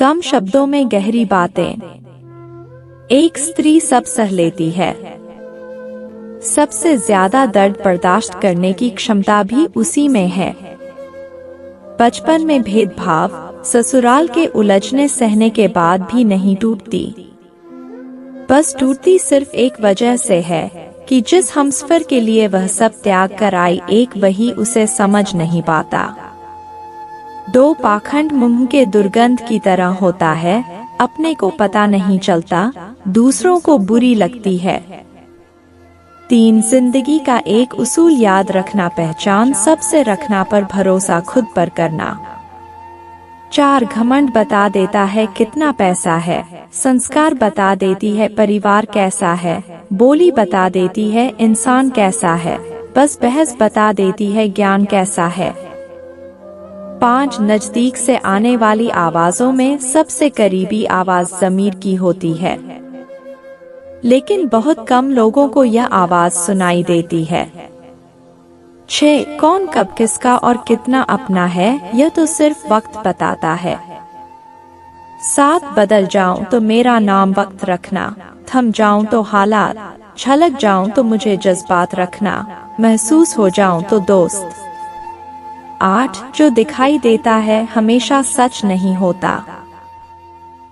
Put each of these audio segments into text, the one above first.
कम शब्दों में गहरी बातें। एक स्त्री सब सह लेती है। सबसे ज्यादा दर्द बर्दाश्त करने की क्षमता भी उसी में है। बचपन में भेदभाव, ससुराल के उलझने सहने के बाद भी नहीं टूटती। बस टूटती सिर्फ एक वजह से है कि जिस हमसफर के लिए वह सब त्याग कर आई, एक वही उसे समझ नहीं पाता। दो पाखंड मुंह के दुर्गंध की तरह होता है, अपने को पता नहीं चलता, दूसरों को बुरी लगती है। 3 जिंदगी का एक उसूल याद रखना, पहचान सबसे रखना पर भरोसा खुद पर करना। 4 घमंड बता देता है कितना पैसा है, संस्कार बता देती है परिवार कैसा है, बोली बता देती है इंसान कैसा है, बस बहस बता देती है ज्ञान कैसा है। 5 नजदीक से आने वाली आवाजों में सबसे करीबी आवाज ज़मीर की होती है, लेकिन बहुत कम लोगों को यह आवाज सुनाई देती है। 6 कौन कब किसका और कितना अपना है, यह तो सिर्फ वक्त बताता है। 7 बदल जाऊं तो मेरा नाम वक्त रखना, थम जाऊं तो हालात, छलक जाऊं तो मुझे जज्बात रखना, महसूस हो जाऊं तो दोस्त। 8 जो दिखाई देता है हमेशा सच नहीं होता।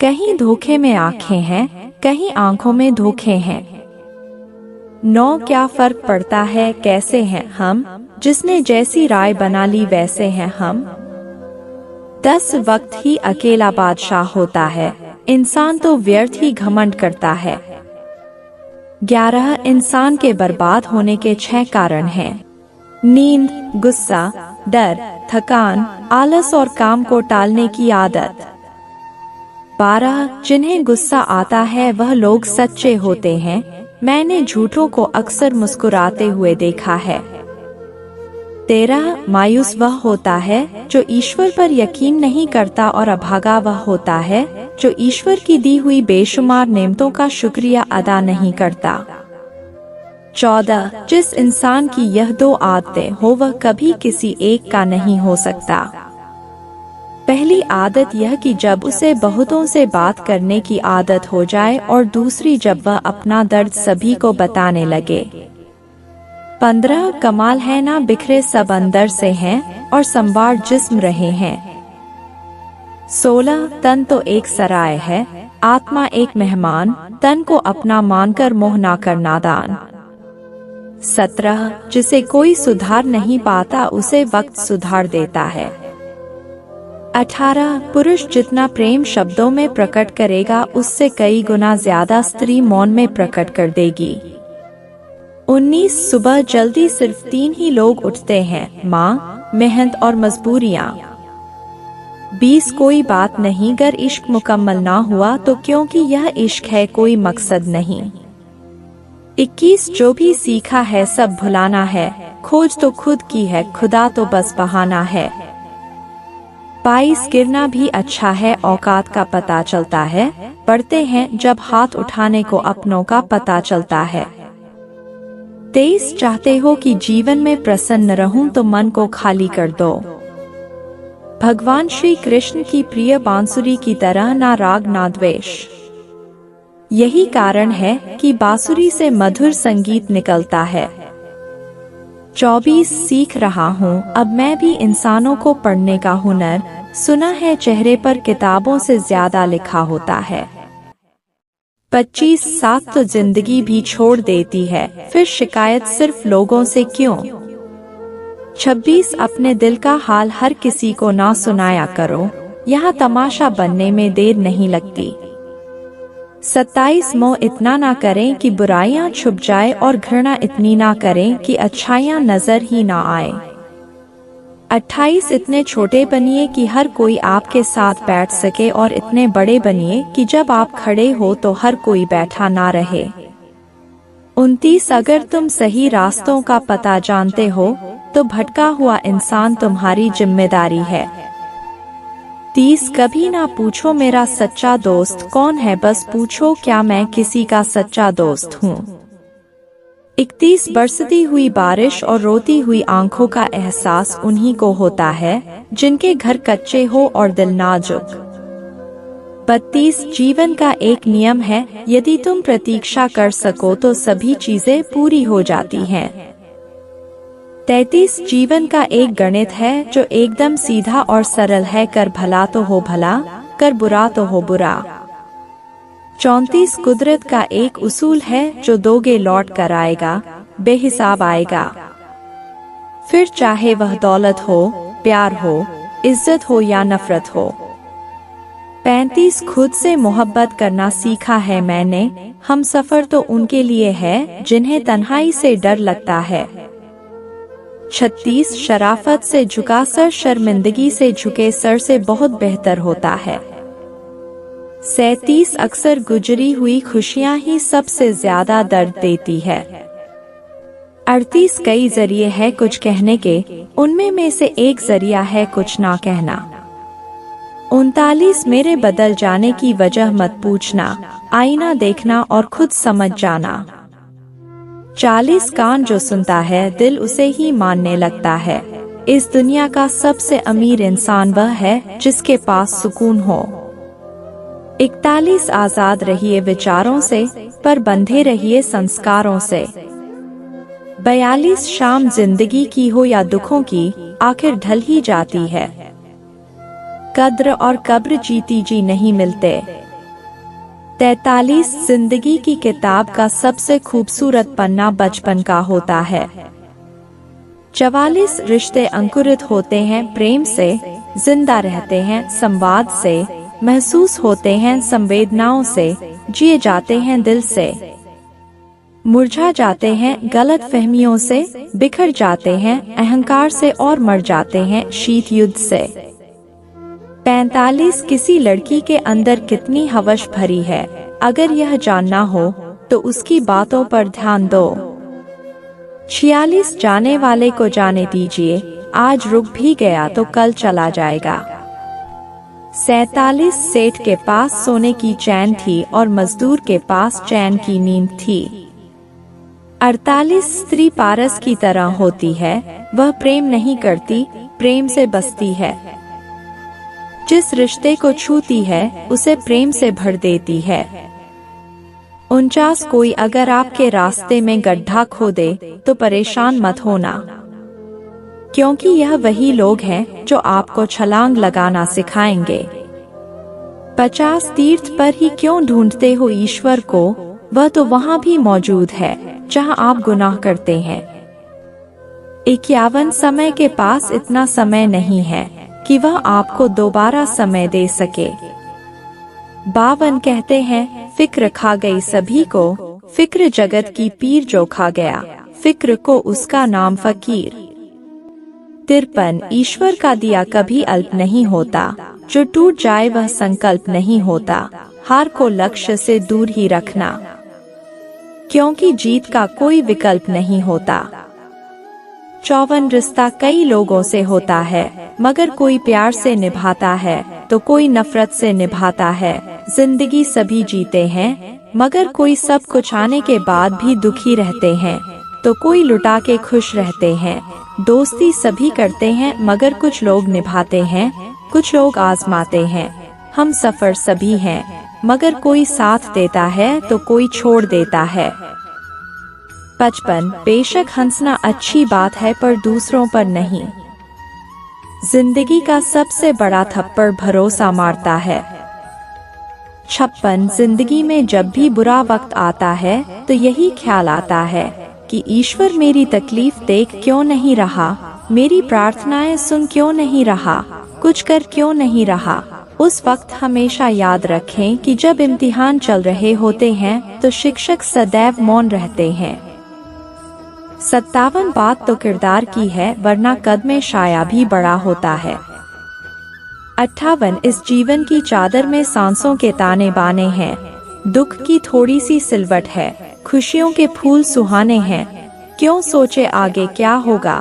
कहीं धोखे में आंखें हैं, कहीं आंखों में धोखे हैं। 9 क्या फर्क पड़ता है कैसे हैं हम, जिसने जैसी राय बना ली वैसे हैं हम। 10 वक्त ही अकेला बादशाह होता है, इंसान तो व्यर्थ ही घमंड करता है। 11 इंसान के बर्बाद होने के 6 कारण हैं। नींद, गुस्सा, डर, थकान, आलस और काम को टालने की आदत। 12 जिन्हें गुस्सा आता है वह लोग सच्चे होते हैं, मैंने झूठों को अक्सर मुस्कुराते हुए देखा है। 13 मायूस वह होता है जो ईश्वर पर यकीन नहीं करता, और अभागा वह होता है जो ईश्वर की दी हुई बेशुमार नेमतों का शुक्रिया अदा नहीं करता। 14 जिस इंसान की यह 2 आदतें हो वह कभी किसी एक का नहीं हो सकता। पहली आदत यह कि जब उसे बहुतों से बात करने की आदत हो जाए, और दूसरी जब वह अपना दर्द सभी को बताने लगे। 15 कमाल है ना बिखरे सब अंदर से हैं, और संवार जिस्म रहे हैं। 16 तन तो एक सराय है, आत्मा एक मेहमान, तन को अपना मानकर मोह ना कर नादान। 17 जिसे कोई सुधार नहीं पाता उसे वक्त सुधार देता है। 18 पुरुष जितना प्रेम शब्दों में प्रकट करेगा उससे कई गुना ज्यादा स्त्री मौन में प्रकट कर देगी। 19 सुबह जल्दी सिर्फ 3 ही लोग उठते हैं, माँ, मेहनत और मजबूरियाँ। 20 कोई बात नहीं अगर इश्क मुकम्मल ना हुआ तो, क्योंकि यह इश्क है कोई मकसद नहीं। 21 जो भी सीखा है सब भुलाना है, खोज तो खुद की है, खुदा तो बस बहाना है। 22 गिरना भी अच्छा है, औकात का पता चलता है, पढ़ते हैं जब हाथ उठाने को अपनों का पता चलता है। 23 चाहते हो कि जीवन में प्रसन्न रहूं तो मन को खाली कर दो। भगवान श्री कृष्ण की प्रिय बांसुरी की तरह ना राग ना द्वेष। यही कारण है कि बांसुरी से मधुर संगीत निकलता है। 24 सीख रहा हूँ अब मैं भी इंसानों को पढ़ने का हुनर, सुना है चेहरे पर किताबों से ज्यादा लिखा होता है। 25 साथ तो जिंदगी भी छोड़ देती है, फिर शिकायत सिर्फ लोगों से क्यों। 26 अपने दिल का हाल हर किसी को ना सुनाया करो, यहाँ तमाशा बनने में देर नहीं लगती। 27 मोह इतना ना करें कि बुराइयां छुप जाए, और घृणा इतनी ना करें कि अच्छाइयां नजर ही ना आए। 28 इतने छोटे बनिए कि हर कोई आपके साथ बैठ सके, और इतने बड़े बनिए कि जब आप खड़े हो तो हर कोई बैठा ना रहे। 29 अगर तुम सही रास्तों का पता जानते हो तो भटका हुआ इंसान तुम्हारी जिम्मेदारी है। 30 कभी ना पूछो मेरा सच्चा दोस्त कौन है, बस पूछो क्या मैं किसी का सच्चा दोस्त हूँ। 31 बरसती हुई बारिश और रोती हुई आंखों का एहसास उन्हीं को होता है जिनके घर कच्चे हो और दिल नाजुक। 32 जीवन का एक नियम है, यदि तुम प्रतीक्षा कर सको तो सभी चीजें पूरी हो जाती हैं। 33 जीवन का एक गणित है जो एकदम सीधा और सरल है, कर भला तो हो भला, कर बुरा तो हो बुरा। 34 कुदरत का एक उसूल है, जो दोगे लौट कर आएगा, बेहिसाब आएगा। फिर चाहे वह दौलत हो, प्यार हो, इज्जत हो या नफरत हो। 35 खुद से मोहब्बत करना सीखा है मैंने, हम सफर तो उनके लिए है जिन्हें तन्हाई से डर लगता है। 36 शराफत से झुका सर शर्मिंदगी से झुके सर से बहुत बेहतर होता है। 37 अक्सर गुजरी हुई खुशियां ही सबसे ज्यादा दर्द देती है। 38 कई जरिए है कुछ कहने के, उनमें में से एक जरिया है कुछ ना कहना। 39 मेरे बदल जाने की वजह मत पूछना, आईना देखना और खुद समझ जाना। 40 कान जो सुनता है दिल उसे ही मानने लगता है। इस दुनिया का सबसे अमीर इंसान वह है जिसके पास सुकून हो। 41 आजाद रहिए विचारों से, पर बंधे रहिए संस्कारों से। 42 शाम जिंदगी की हो या दुखों की, आखिर ढल ही जाती है। कद्र और कब्र जीती जी नहीं मिलते। 43 जिंदगी की किताब का सबसे खूबसूरत पन्ना बचपन का होता है। 44 रिश्ते अंकुरित होते हैं प्रेम से, जिंदा रहते हैं संवाद से, महसूस होते हैं संवेदनाओं से, जिए जाते हैं दिल से। मुरझा जाते हैं गलत फहमियों से, बिखर जाते हैं अहंकार से और मर जाते हैं शीत युद्ध से। 45 किसी लड़की के अंदर कितनी हवस भरी है, अगर यह जानना हो तो उसकी बातों पर ध्यान दो। 46 जाने वाले को जाने दीजिए, आज रुक भी गया तो कल चला जाएगा। 47 सेठ के पास सोने की चैन थी और मजदूर के पास चैन की नींद थी। 48 स्त्री पारस की तरह होती है, वह प्रेम नहीं करती, प्रेम से बसती है। जिस रिश्ते को छूती है उसे प्रेम से भर देती है। 49 कोई अगर आपके रास्ते में गड्ढा खोदे तो परेशान मत होना, क्योंकि यह वही लोग हैं जो आपको छलांग लगाना सिखाएंगे। 50 तीर्थ पर ही क्यों ढूंढते हो ईश्वर को, वह तो वहाँ भी मौजूद है जहाँ आप गुनाह करते हैं। 51 समय के पास इतना समय नहीं है कि वह आपको दोबारा समय दे सके। 52 कहते हैं फिक्र खा गई सभी को, फिक्र जगत की पीर जो खा गया, फिक्र को उसका नाम फकीर। 53 ईश्वर का दिया कभी अल्प नहीं होता, जो टूट जाए वह संकल्प नहीं होता, हार को लक्ष्य से दूर ही रखना, क्योंकि जीत का कोई विकल्प नहीं होता। 54 रिश्ता कई लोगों से होता है, मगर कोई प्यार से निभाता है तो कोई नफरत से निभाता है। जिंदगी सभी जीते हैं, मगर कोई सब कुछ आने के बाद भी दुखी रहते हैं, तो कोई लुटा के खुश रहते हैं। दोस्ती सभी करते हैं, मगर कुछ लोग निभाते हैं, कुछ लोग आजमाते हैं। हम सफर सभी हैं, मगर कोई साथ देता है तो कोई छोड़ देता है। 55 बेशक हंसना अच्छी बात है पर दूसरों पर नहीं। जिंदगी का सबसे बड़ा थप्पड़ भरोसा मारता है। 56 जिंदगी में जब भी बुरा वक्त आता है तो यही ख्याल आता है कि ईश्वर मेरी तकलीफ देख क्यों नहीं रहा, मेरी प्रार्थनाएं सुन क्यों नहीं रहा, कुछ कर क्यों नहीं रहा। उस वक्त हमेशा याद रखें कि जब इम्तिहान चल रहे होते हैं तो शिक्षक सदैव मौन रहते हैं। 57 बात तो किरदार की है, वरना कद में शाया भी बड़ा होता है। 58 इस जीवन की चादर में सांसों के ताने बाने हैं, दुख की थोड़ी सी सिलवट है, खुशियों के फूल सुहाने हैं, क्यों सोचे आगे क्या होगा,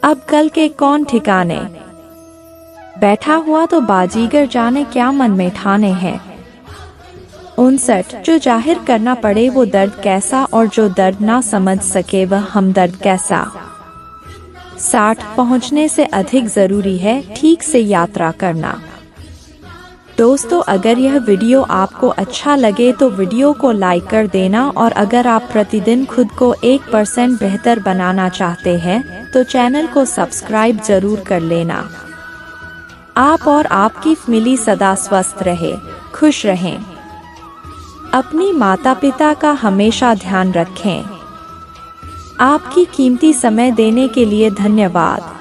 अब कल के कौन ठिकाने। बैठा हुआ तो बाजीगर जाने क्या मन में ठाने हैं। 59 जो जाहिर करना पड़े वो दर्द कैसा, और जो दर्द ना समझ सके वह हमदर्द कैसा। 60 पहुंचने से अधिक जरूरी है ठीक से यात्रा करना। दोस्तों, अगर यह वीडियो आपको अच्छा लगे तो वीडियो को लाइक कर देना, और अगर आप प्रतिदिन खुद को 1% बेहतर बनाना चाहते हैं तो चैनल को सब्सक्राइब जरूर कर लेना। आप और आपकी फैमिली सदा स्वस्थ रहे, खुश रहें। अपनी माता पिता का हमेशा ध्यान रखें। आपकी कीमती समय देने के लिए धन्यवाद।